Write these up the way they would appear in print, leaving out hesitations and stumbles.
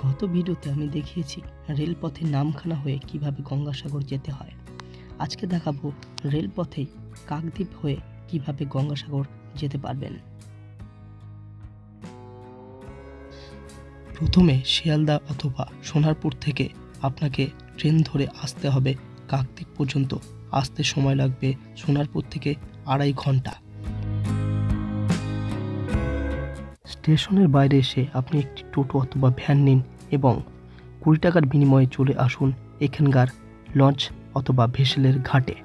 গত ভিডিওতে আমি দেখিয়েছি রেলপথে নামখানা হয়ে কিভাবে গঙ্গাসাগর যেতে হয়। আজকে দেখাবো রেলপথে কাকদ্বীপ হয়ে কিভাবে গঙ্গাসাগর যেতে পারবেন। প্রথমে শিয়ালদা অথবা সোনারপুর থেকে আপনাকে ট্রেন ধরে আসতে হবে কাকদ্বীপ পর্যন্ত। আসতে সময় লাগবে সোনারপুর থেকে 2.5 ঘন্টা। স্টেশনের বাইরে এসে আপনি একটি টোটো অথবা ভ্যান নিন এবং 20 টাকার বিনিময়ে চলে আসুন এখানকার লঞ্চ অথবা ভেসেলের ঘাটে।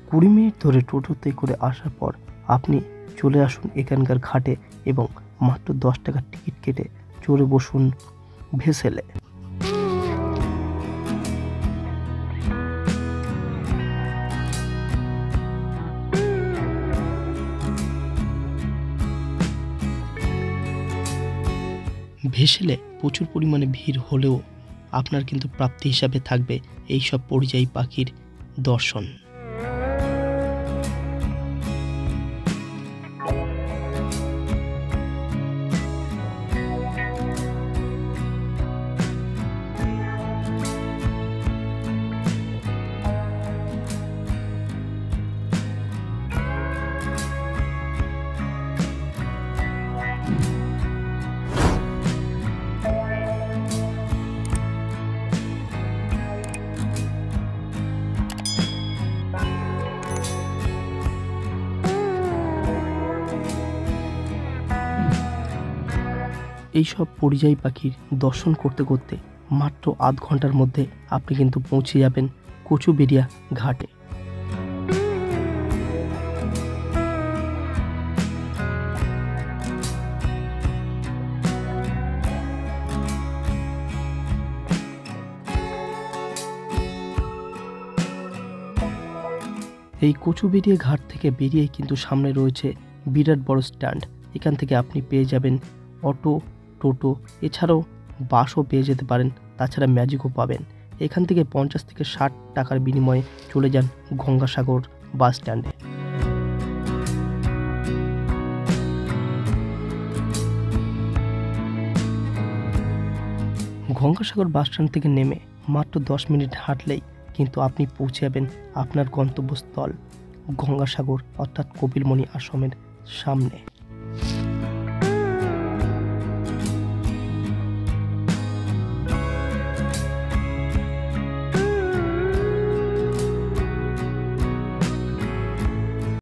কুড়ি মিনিট ধরে টোটোতে করে আসার পর আপনি চলে আসুন এখানকার ঘাটে এবং মাত্র 10 টাকার টিকিট কেটে চড়ে বসুন ভেসেলে। ভেসেলে প্রচুর পরিমাণে ভিড় হলেও আপনার কিন্তু প্রাপ্তি হিসাবে থাকবে এই সব পরিযায়ী পাখির দর্শন। এইসব পরিযায়ী পাখির দর্শন করতে করতে মাত্র আধ ঘন্টার মধ্যে আপনি কিন্তু পৌঁছে যাবেন কচুবেড়িয়া ঘাটে। এই কচুবেড়িয়া ঘাট থেকে বেরিয়ে কিন্তু সামনে রয়েছে বিরাট বড় স্ট্যান্ড। এখান থেকে আপনি পেয়ে যাবেন অটো, টোটো, এছাড়াও বাসও পেয়ে যেতে পারেন, তাছাড়া ম্যাজিকও পাবেন। এখান থেকে 50 থেকে 60 টাকার বিনিময়ে চলে যান গঙ্গাসাগর বাস স্ট্যান্ডে। গঙ্গাসাগর বাস স্ট্যান্ড থেকে নেমে মাত্র 10 মিনিট হাঁটলেই কিন্তু আপনি পৌঁছে যাবেন আপনার গন্তব্যস্থল গঙ্গাসাগর অর্থাৎ কপিলমুনি আশ্রমের সামনে।